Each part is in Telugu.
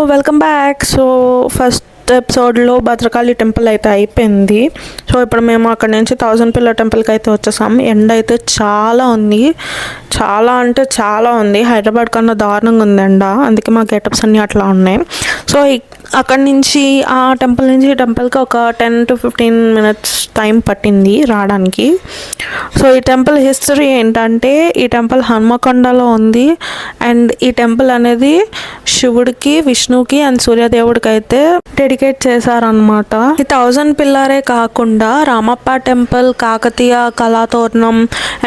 Welcome back. సో ఫస్ట్ ఎపిసోడ్లో భద్రకాళి టెంపుల్ అయితే అయిపోయింది. సో ఇప్పుడు మేము అక్కడ నుంచి 1000 పిల్లర్ టెంపుల్కి అయితే వచ్చేసాం. ఎండ అయితే చాలా ఉంది, చాలా అంటే చాలా ఉంది. హైదరాబాద్ కన్నా దారుణంగా ఉంది ఎండ, అందుకే మా గెటప్స్ అన్నీ అట్లా ఉన్నాయి. సో అక్కడి నుంచి ఆ టెంపుల్ నుంచి ఈ టెంపుల్కి ఒక 10 to 15 minutes టైం పట్టింది రావడానికి. సో ఈ టెంపుల్ హిస్టరీ ఏంటంటే, ఈ టెంపుల్ హన్మకొండలో ఉంది. అండ్ ఈ టెంపుల్ అనేది శివుడికి, విష్ణువుకి అండ్ సూర్యదేవుడికి అయితే డెడికేట్ చేశారనమాట. ఈ 1000 పిల్లరే కాకుండా Ramappa temple, Kakatiya Kalathoranam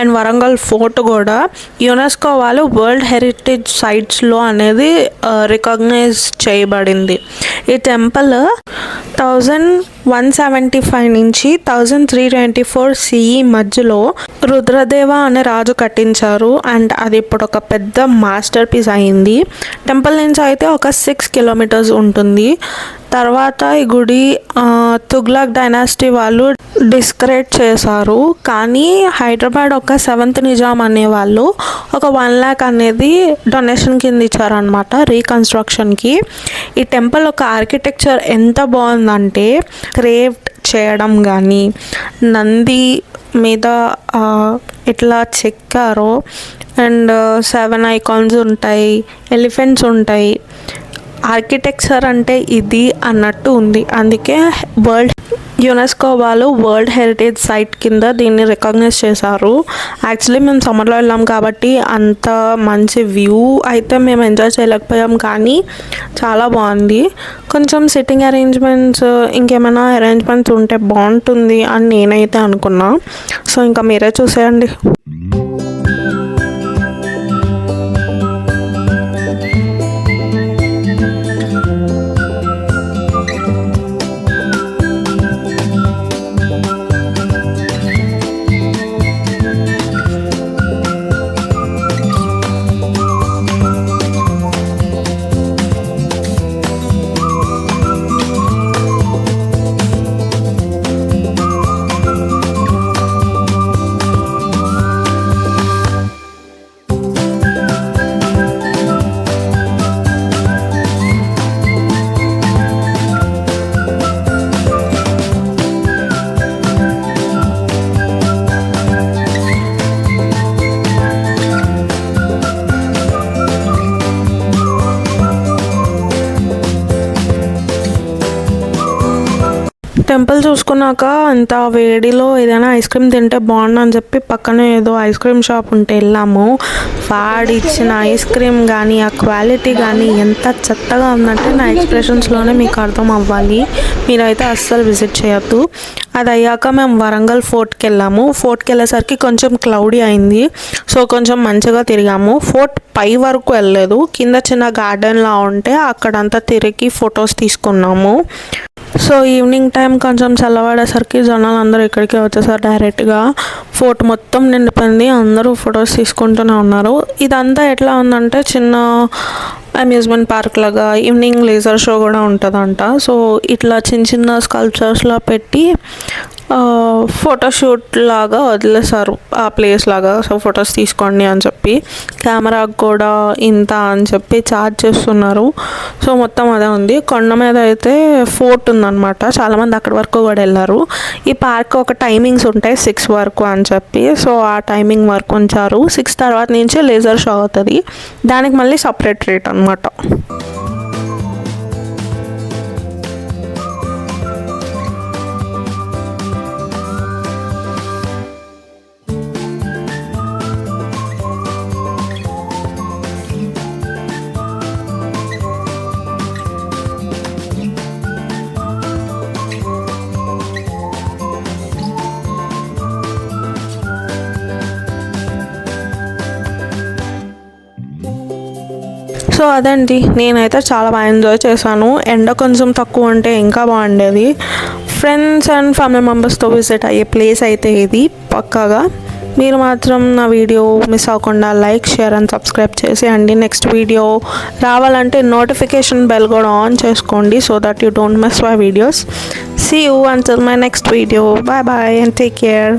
and Warangal fort కూడా యునెస్కో వాళ్ళు వరల్డ్ హెరిటేజ్ సైట్స్లో అనేది రికగ్నైజ్ చేయబడింది. ఈ టెంపుల్ 1175 నుంచి 1324 CE మధ్యలో రుద్రదేవ అనే రాజు కట్టించారు. అండ్ అది ఇప్పుడు ఒక పెద్ద మాస్టర్ పీస్ అయింది. టెంపుల్ నుంచి అయితే ఒక 6 kilometers ఉంటుంది. తర్వాత ఈ గుడి తుగ్లక్ డైనాసిటీ వాళ్ళు డిస్క్రేట్ చేశారు. కానీ హైదరాబాద్ ఒక 7th నిజాం అనేవాళ్ళు ఒక 1 lakh అనేది డొనేషన్ కింద ఇచ్చారనమాట రీకన్స్ట్రక్షన్కి. ఈ టెంపుల్ ఒక ఆర్కిటెక్చర్ ఎంత బాగుందంటే, క్రేవ్డ్ చేయడం కానీ, నంది మీద ఇట్లా చెక్కారు. అండ్ 7 icons ఉంటాయి, ఎలిఫెంట్స్ ఉంటాయి. ఆర్కిటెక్చర్ అంటే ఇది అన్నట్టు ఉంది. అందుకే యునెస్కో వాళ్ళు వరల్డ్ హెరిటేజ్ సైట్ కింద దీన్ని రికగ్నైజ్ చేశారు. యాక్చువల్లీ మేము సమ్మర్లో వెళ్ళాం కాబట్టి అంత మంచి వ్యూ అయితే మేము ఎంజాయ్ చేయలేకపోయాం, కానీ చాలా బాగుంది. కొంచెం సిట్టింగ్ అరేంజ్మెంట్స్, ఇంకేమైనా అరేంజ్మెంట్స్ ఉంటే బాగుంటుంది అని నేనైతే అనుకున్నా. సో ఇంకా మీరే చూసేయండి. టెంపుల్ చూసుకున్నాక అంత వేడిలో ఏదైనా ఐస్ క్రీమ్ తింటే బాగుండని చెప్పి పక్కనే ఏదో ఐస్ క్రీమ్ షాప్ ఉంటే వెళ్ళాము. వాడిచ్చిన ఐస్ క్రీమ్ కానీ, ఆ క్వాలిటీ కానీ ఎంత చెత్తగా ఉందంటే నా ఎక్స్ప్రెషన్స్లోనే మీకు అర్థం అవ్వాలి. మీరైతే అస్సలు విజిట్ చేయొద్దు. అది అయ్యాక మేము వరంగల్ ఫోర్ట్కి వెళ్ళాము. ఫోర్ట్కి వెళ్ళేసరికి కొంచెం క్లౌడీ అయింది. సో కొంచెం మంచిగా తిరిగాము. ఫోర్ట్ పై వరకు వెళ్ళలేదు, కింద చిన్న గార్డెన్లా ఉంటే అక్కడంతా తిరిగి ఫొటోస్ తీసుకున్నాము. సో ఈవినింగ్ టైం కొంచెం చల్లబడేసరికి జనాలు అందరూ ఇక్కడికే వచ్చేసారు డైరెక్ట్గా. ఫోర్ట్ మొత్తం నిండిపోయింది, అందరూ ఫొటోస్ తీసుకుంటూనే ఉన్నారు. ఇదంతా ఎట్లా ఉందంటే చిన్న అమ్యూజ్మెంట్ పార్క్ లాగా, ఈవినింగ్ లేజర్ షో కూడా ఉంటుందంట. సో ఇట్లా చిన్న చిన్న స్కల్ప్చర్స్లో పెట్టి ఫోటోషూట్ లాగా వదిలేసారు ఆ ప్లేస్ లాగా. సో ఫొటోస్ తీసుకోండి అని చెప్పి, కెమెరాకు కూడా ఇంత అని చెప్పి ఛార్జ్ చేస్తున్నారు. సో మొత్తం అదే ఉంది. కొండ మీద అయితే ఫోర్ట్ ఉందన్నమాట. చాలామంది అక్కడి వరకు కూడా వెళ్ళారు. ఈ పార్క్ ఒక టైమింగ్స్ ఉంటాయి, 6 వరకు అని చెప్పి. సో ఆ టైమింగ్ వరకు ఉంచారు. 6 తర్వాత నుంచి లేజర్ షో అవుతుంది. దానికి మళ్ళీ సపరేట్ రేట్ అనమాట. సో అదండి, నేనైతే చాలా బాగా ఎంజాయ్ చేశాను. ఎండ కొంచెం తక్కువ ఉంటే ఇంకా బాగుండేది. ఫ్రెండ్స్ అండ్ ఫ్యామిలీ మెంబర్స్తో విజిట్ అయ్యే ప్లేస్ అయితే ఇది పక్కాగా. మీరు మాత్రం నా వీడియో మిస్ అవ్వకుండా లైక్, షేర్ అండ్ సబ్స్క్రైబ్ చేసేయండి. నెక్స్ట్ వీడియో రావాలంటే నోటిఫికేషన్ బెల్ కూడా ఆన్ చేసుకోండి, so that you don't miss my videos. See you until my next video. Bye bye and take care.